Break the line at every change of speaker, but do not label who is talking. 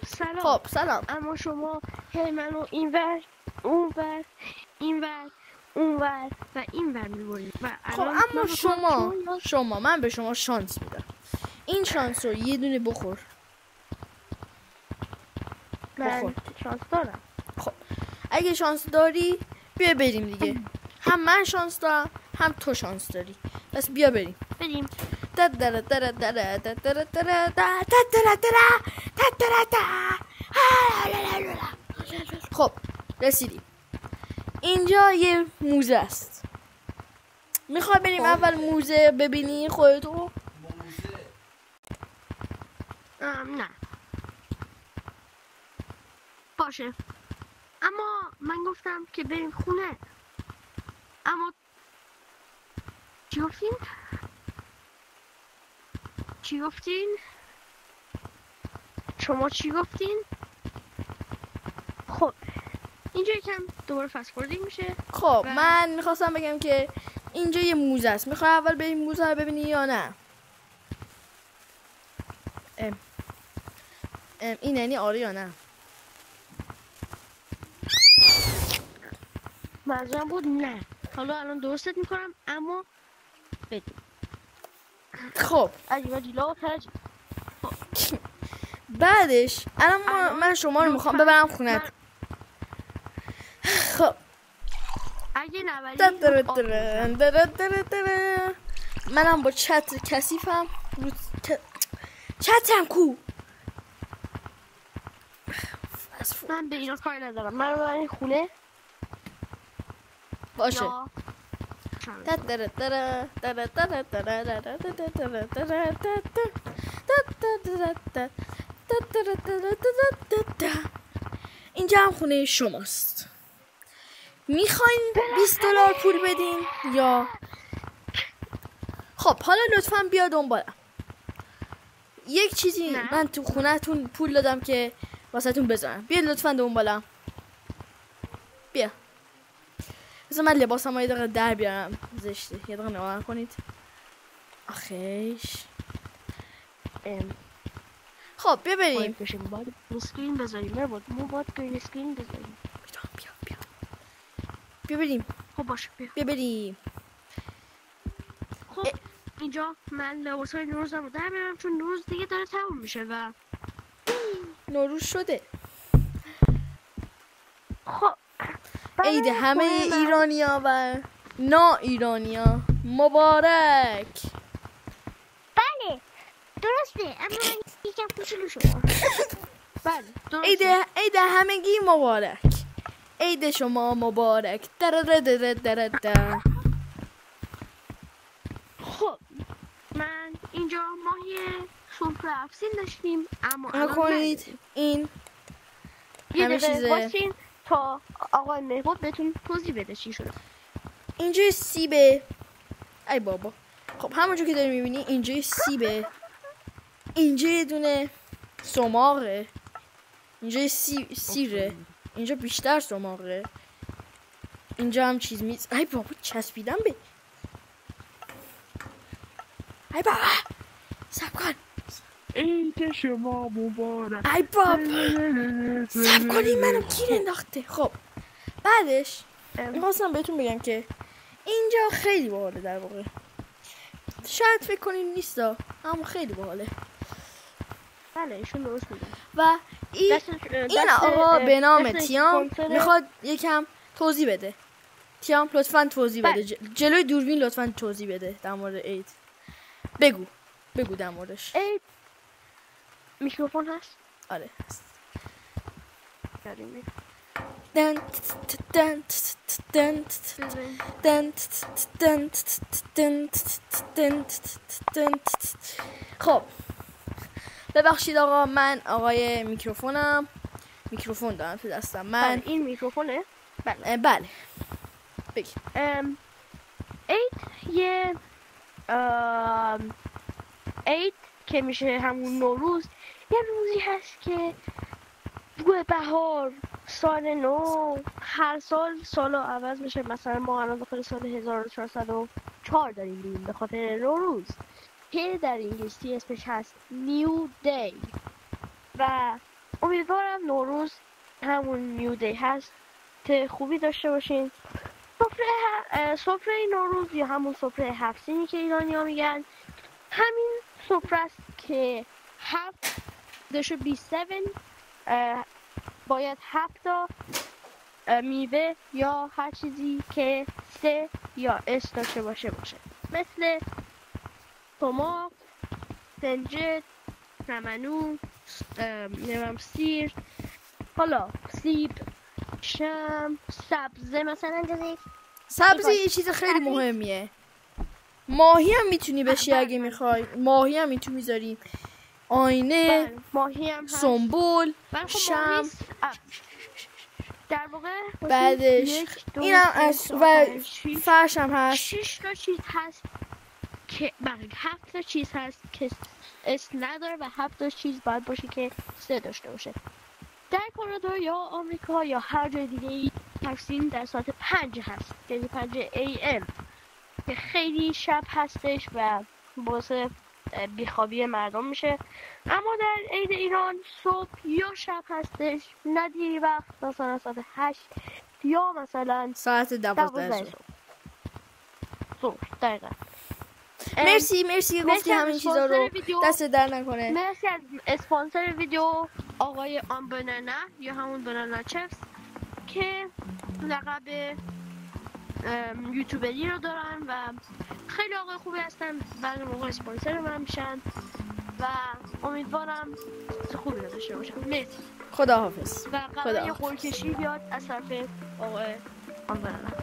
سلام.
خب سلام.
اما شما هی منو اینور اونور اینور اونور و اینور میبرید و
خب اما شما من به شما شانس میدم. این شانس رو یه دونه بخور.
من شانس دارم.
خب اگه شانس داری بیا بریم دیگه. هم من شانس دارم هم تو شانس داری. پس بیا بریم.
بریم.
خب رسیدیم. اینجا یه موزه است. میخوای بریم اول موزه ببینی خودتو؟
نه باشه، اما من گفتم که بریم خونه. اما چی گفتین؟ شما چی گفتین؟ خب اینجا یکم دوباره فست فوروردینگ میشه.
خب من میخواستم بگم که اینجا یه موزه است. میخوای اول بریم موزه رو ببینی یا نه؟ این یعنی آره یا نه؟
منظورم بود نه. حالا الان درستت میکنم اما بدیم.
خب
عجیبا جیلا و ترجیب.
بعدش الان من شما رو میخوام ببرم خونت. خب
اگه نبری
منم با چتر کثیفم. چترم کو؟
من به اینا کاری ندارم. من رو ببرین خونه
باشه. اینجا هم خونه شماست. میخواین $20 پول بدین یا خب حالا لطفاً بیا دنبالم. یک چیزی من تو خونه‌تون پول دادم که واسهتون بذارم. بیا لطفاً دنبالم. بیا. مثلا من لباسم یه دقیقه در بیارم. زشته. یه دقیقه نگاه کنید. آخیش. خب بیا بریم.
باید اسکرین بذاریم. ما باید گرین اسکرین بذاریم.
بیا بریم.
خب باشه
بیا بریم.
خب اینجا من لباسای نوروزم رو در میارم چون نوروز دیگه داره تموم میشه و
نوروز شده.
خب
عید همه ایرانیا و نا ایرانیا مبارک.
بله درسته، اما من یکم کوچولو شدم. بله
درسته. عید همگی مبارک. عید شما مبارک.
خب من اینجا ماهی سرخ افسین داشتیم اما
کنید این
یه
همه
دقیقه
چیزه
باشین تا آقای مهبود بهتون توضیح بده چی شده.
اینجا سیبه. ای بابا. خب همونجور که داری میبینی اینجا سیبه. اینجا یه دونه سماقه. اینجا سیره. اینجا بیشتر سماقه. اینجا هم چیز میز. ای بابا چسبیدم به. ای بابا سب کن.
عید شما مبارک.
ای بابا سب کنی منو گیر انداخته. خب بعدش میخواستم بهتون بگم که اینجا خیلی باحاله. در واقع شاید فکر کنین نیستا اما خیلی باحاله.
بله ایشون درست میگن.
و این آقا به نام تیام میخواد یکم توضیح بده. تیام لطفاً توضیح بده. جلوی دوربین لطفاً توضیح بده در مورد عید. بگو در موردش.
عید میکروفون هست؟
آره هست. خب ببخشید آقا، من آقای میکروفونم. میکروفون دارم تو دستم من.
این میکروفونه؟
بله بگی.
عید یه عید که میشه همون نوروز، یه روزی هست که بوی بهار، سال نو، هر سال عوض میشه. مثلا ما الان داخل سال 1404 داریم بیم به خاطر نوروز که در انگلیسی اسمش هست نیو دی و امیدوارم نوروز همون نیو دی هست که خوبی داشته باشین. سفره نوروز یا همون سفره هفت سینی که ایرانی ها میگن، همین سفره است که 7 دشو 27 باید 7 تا میوه یا هر چیزی که 3 یا اس داشته باشه مثل تماق، سنجد، رمنو، نمیم سیر، حالا سیب، شم، سبزه مثلا جزی
سبزی یه چیز خیلی مهمیه. ماهی هم میتونی بشی اگه میخوای. ماهی هم میتونی میذاری. آینه،
ماهی هم هست.
سنبول، شم.
در واقع
بعدش اینم از و فرش هم هست.
6 تا چیز هست که 7 تا چیز هست که اس نداره و 7 تا چیز باید باشه که 3 داشته باشه. در کانادا یا آمریکا یا هر جای دیگه تقسیم در ساعت 5 هست، یعنی 5 AM که خیلی شب هستش و باعث بیخوابی مردم میشه. اما در عید ایران صبح یا شب هستش، نه دیری وقت، مثلا ساعت 8 یا مثلا
ساعت 12
صبح. دقیقا.
مرسی که گفتی همین چیزا رو. دست در نکنه.
مرسی از اسپانسر ویدیو آقای آن بنانا یا همون بنانا چفز که لقب یوتیوبری رو دارن و خیلی آقای خوبی هستن، بعد موقع اسپانسر من میشن و امیدوارم خوبی رو داشته باشم. مرسی.
خداحافظ.
و قرار یه قول کشی بیاد از طرف آقای آن بنانا.